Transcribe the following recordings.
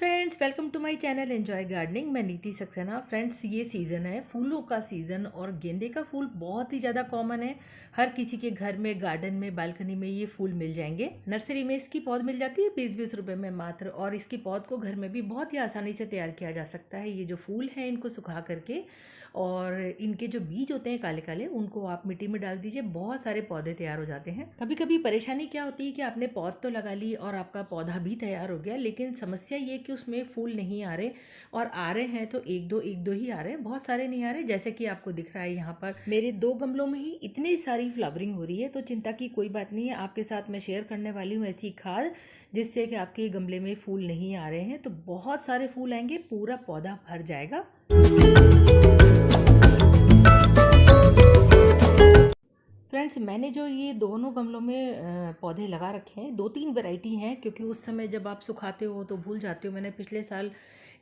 Friends, welcome to my channel enjoy gardening. मैं Niti Saxena. Friends, ये season है फूलों का सीज़न और गेंदे का फूल बहुत ही ज़्यादा कॉमन है। हर किसी के घर में, गार्डन में, बालकनी में ये फूल मिल जाएंगे। नर्सरी में इसकी पौध मिल जाती है 20-20 रुपए में मात्र। और इसकी पौध को घर में भी बहुत ही आसानी से तैयार किया जा सकता है। ये जो फूल हैं इनको सुखा करके और इनके जो बीज होते हैं काले काले, उनको आप मिट्टी में डाल दीजिए, बहुत सारे पौधे तैयार हो जाते हैं। कभी कभी परेशानी क्या होती है कि आपने पौध तो लगा ली और आपका पौधा भी तैयार हो गया, लेकिन समस्या ये कि उसमें फूल नहीं आ रहे, और आ रहे हैं तो एक दो ही आ रहे हैं, बहुत सारे नहीं आ रहे। जैसे कि आपको दिख रहा है यहाँ पर मेरे 2 गमलों में ही इतनी सारी फ्लावरिंग हो रही है। तो चिंता की कोई बात नहीं है, आपके साथ मैं शेयर करने वाली हूँ ऐसी खाद जिससे कि आपके गमले में फूल नहीं आ रहे हैं तो बहुत सारे फूल आएंगे, पूरा पौधा भर जाएगा। फ्रेंड्स, मैंने जो ये दोनों गमलों में पौधे लगा रखे हैं, 2-3 वैरायटी हैं, क्योंकि उस समय जब आप सुखाते हो तो भूल जाते हो। मैंने पिछले साल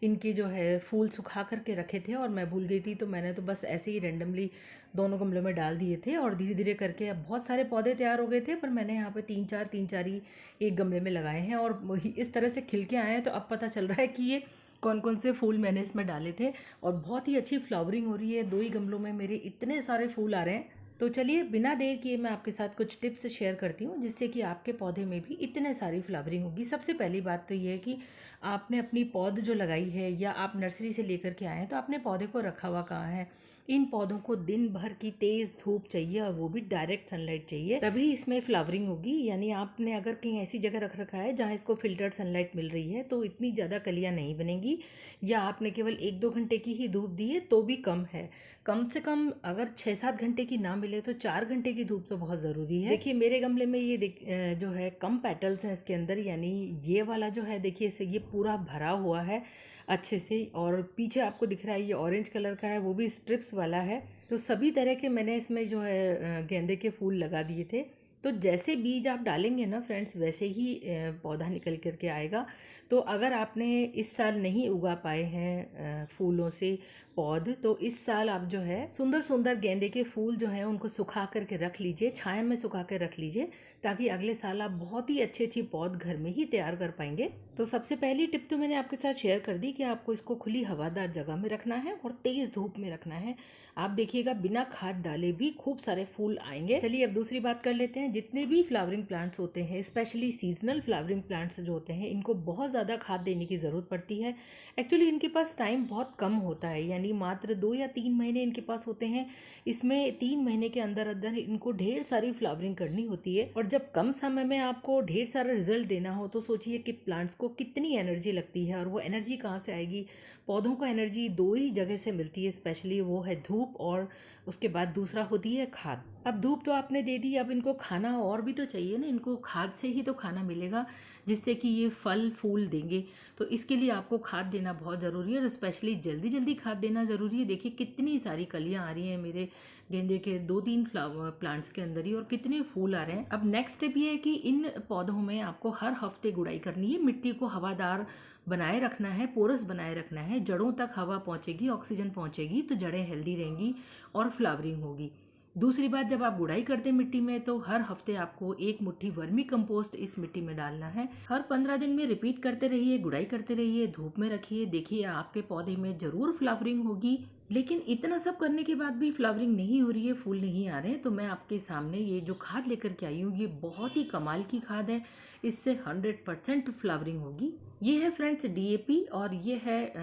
इनके जो है फूल सुखा करके रखे थे और मैं भूल गई थी, तो मैंने तो बस ऐसे ही रेंडमली दोनों गमलों में डाल दिए थे और धीरे धीरे करके अब बहुत सारे पौधे तैयार हो गए थे। पर मैंने यहाँ पे 3-4 ही एक गमले में लगाए हैं और इस तरह से खिल के आए हैं। तो अब पता चल रहा है कि ये कौन कौन से फूल मैंने इसमें डाले थे और बहुत ही अच्छी फ्लावरिंग हो रही है। 2 ही गमलों में मेरे इतने सारे फूल आ रहे हैं। तो चलिए बिना देर किए मैं आपके साथ कुछ टिप्स शेयर करती हूँ जिससे कि आपके पौधे में भी इतने सारी फ्लावरिंग होगी। सबसे पहली बात तो ये है कि आपने अपनी पौध जो लगाई है या आप नर्सरी से लेकर के आए हैं तो आपने पौधे को रखा हुआ कहाँ है। इन पौधों को दिन भर की तेज़ धूप चाहिए और वो भी डायरेक्ट सनलाइट चाहिए, तभी इसमें फ्लावरिंग होगी। यानी आपने अगर कहीं ऐसी जगह रख रखा है जहाँ इसको फिल्टर्ड सनलाइट मिल रही है तो इतनी ज़्यादा कलियाँ नहीं बनेंगी, या आपने केवल 1-2 घंटे की ही धूप दी है तो भी कम है। कम से कम अगर 6-7 घंटे की ना मिले तो 4 घंटे की धूप तो बहुत ज़रूरी है। देखिए मेरे गमले में ये जो है कम पेटल्स हैं इसके अंदर, यानी ये वाला जो है देखिए इसे ये पूरा भरा हुआ है अच्छे से, और पीछे आपको दिख रहा है ये ऑरेंज कलर का है, वो भी स्ट्रिप्स वाला है। तो सभी तरह के मैंने इसमें जो है गेंदे के फूल लगा दिए थे। तो जैसे बीज आप डालेंगे ना फ्रेंड्स, वैसे ही पौधा निकल करके आएगा। तो अगर आपने इस साल नहीं उगा पाए हैं फूलों से पौध, तो इस साल आप जो है सुंदर सुंदर गेंदे के फूल जो हैं उनको सुखा करके रख लीजिए, छाया में सुखा कर रख लीजिए, ताकि अगले साल आप बहुत ही अच्छी अच्छी पौध घर में ही तैयार कर पाएंगे। तो सबसे पहली टिप तो मैंने आपके साथ शेयर कर दी कि आपको इसको खुली हवादार जगह में रखना है और तेज़ धूप में रखना है। आप देखिएगा बिना खाद डाले भी खूब सारे फूल आएंगे। चलिए अब दूसरी बात कर लेते हैं। जितने भी फ्लावरिंग प्लांट्स होते हैं, स्पेशली सीजनल फ्लावरिंग प्लांट्स जो होते हैं, इनको बहुत ज़्यादा खाद देने की ज़रूरत पड़ती है। एक्चुअली इनके पास टाइम बहुत कम होता है, यानी मात्र 2 या 3 महीने इनके पास होते हैं। इसमें 3 महीने के अंदर अंदर इनको ढेर सारी फ्लावरिंग करनी होती है, और जब कम समय में आपको ढेर सारा रिजल्ट देना हो तो सोचिए कि प्लांट्स को कितनी एनर्जी लगती है। और वो एनर्जी कहाँ से आएगी? पौधों को एनर्जी 2 ही जगह से मिलती है स्पेशली, वो है धूप और उसके बाद दूसरा होती है खाद। अब धूप तो आपने दे दी, अब इनको खाना और भी तो चाहिए ना, इनको खाद से ही तो खाना मिलेगा जिससे कि ये फल फूल देंगे। तो इसके लिए आपको खाद देना बहुत ज़रूरी है और स्पेशली जल्दी जल्दी खाद देना ज़रूरी है। देखिए कितनी सारी कलियाँ आ रही हैं मेरे गेंदे के 2-3 फ्लावर प्लांट्स के अंदर ही, और कितने फूल आ रहे हैं। अब नेक्स्ट स्टेप ये है कि इन पौधों में आपको हर हफ्ते गुड़ाई करनी है। मिट्टी को हवादार बनाए रखना है, पोरस बनाए रखना है। जड़ों तक हवा पहुंचेगी, ऑक्सीजन पहुंचेगी तो जड़ें हेल्दी रहेंगी और फ्लावरिंग होगी। दूसरी बात, जब आप गुड़ाई करते हैं मिट्टी में तो हर हफ्ते आपको 1 मुट्ठी वर्मी कंपोस्ट इस मिट्टी में डालना है। हर 15 दिन में रिपीट करते रहिए, गुड़ाई करते रहिए, धूप में रखिए। देखिए आपके पौधे में जरूर फ्लावरिंग होगी। लेकिन इतना सब करने के बाद भी फ्लावरिंग नहीं हो रही है, फूल नहीं आ रहे हैं, तो मैं आपके सामने ये जो खाद लेकर के आई हूँ, ये बहुत ही कमाल की खाद है। इससे 100% फ्लावरिंग होगी। ये है फ्रेंड्स डीएपी, और ये है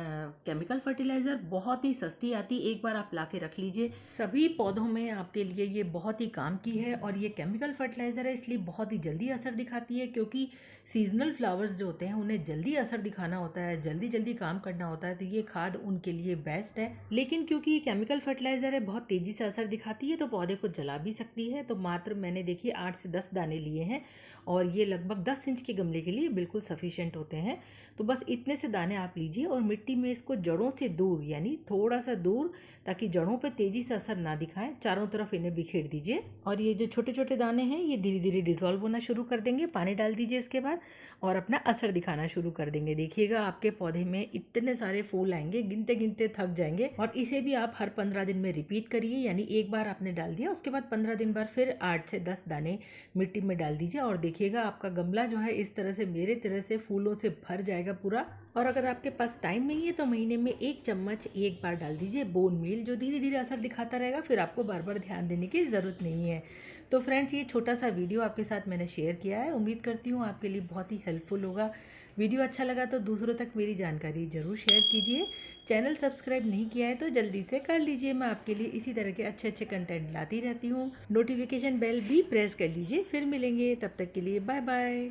केमिकल फर्टिलाइज़र। बहुत ही सस्ती आती, एक बार आप ला के रख लीजिए। सभी पौधों में आपके लिए ये बहुत ही काम की है। और ये केमिकल फर्टिलाइज़र है इसलिए बहुत ही जल्दी असर दिखाती है, क्योंकि सीजनल फ्लावर्स जो होते हैं उन्हें जल्दी असर दिखाना होता है, जल्दी जल्दी काम करना होता है, तो ये खाद उनके लिए बेस्ट है। लेकिन क्योंकि ये केमिकल फर्टिलाइज़र है, बहुत तेज़ी से असर दिखाती है तो पौधे को जला भी सकती है। तो मात्र मैंने देखिए 8 से 10 दाने लिए हैं, और ये लगभग 10 इंच के गमले के लिए बिल्कुल सफिशिएंट होते हैं। तो बस इतने से दाने आप लीजिए और मिट्टी में इसको जड़ों से दूर, यानी थोड़ा सा दूर, ताकि जड़ों पर तेज़ी से असर ना दिखाएं, चारों तरफ इन्हें बिखेर दीजिए। और ये जो छोटे छोटे दाने हैं ये धीरे धीरे डिजॉल्व होना शुरू कर देंगे, पानी डाल दीजिए इसके बाद। और अपना असर दिखाना शुरू कर देंगे। देखिएगा आपके पौधे में इतने सारे फूल आएंगे, गिनते गिनते थक जाएंगे। और इसे भी आप हर 15 दिन में रिपीट करिए, यानी एक बार आपने डाल दिया, उसके बाद 15 दिन बाद फिर 8 से 10 दाने मिट्टी में डाल दीजिए और देखिएगा आपका गमला जो है इस तरह से मेरे तरह से फूलों से भर जाएगा पूरा। और अगर आपके पास टाइम नहीं है तो महीने में 1 चम्मच एक बार डाल दीजिए बोन मील, जो धीरे धीरे असर दिखाता रहेगा, फिर आपको बार बार ध्यान देने की ज़रूरत नहीं है। तो फ्रेंड्स, ये छोटा सा वीडियो आपके साथ मैंने शेयर किया है, उम्मीद करती हूँ आपके लिए बहुत ही हेल्पफुल होगा। वीडियो अच्छा लगा तो दूसरों तक मेरी जानकारी ज़रूर शेयर कीजिए। चैनल सब्सक्राइब नहीं किया है तो जल्दी से कर लीजिए, मैं आपके लिए इसी तरह के अच्छे अच्छे कंटेंट लाती रहती हूँ। नोटिफिकेशन बेल भी प्रेस कर लीजिए। फिर मिलेंगे, तब तक के लिए बाय बाय।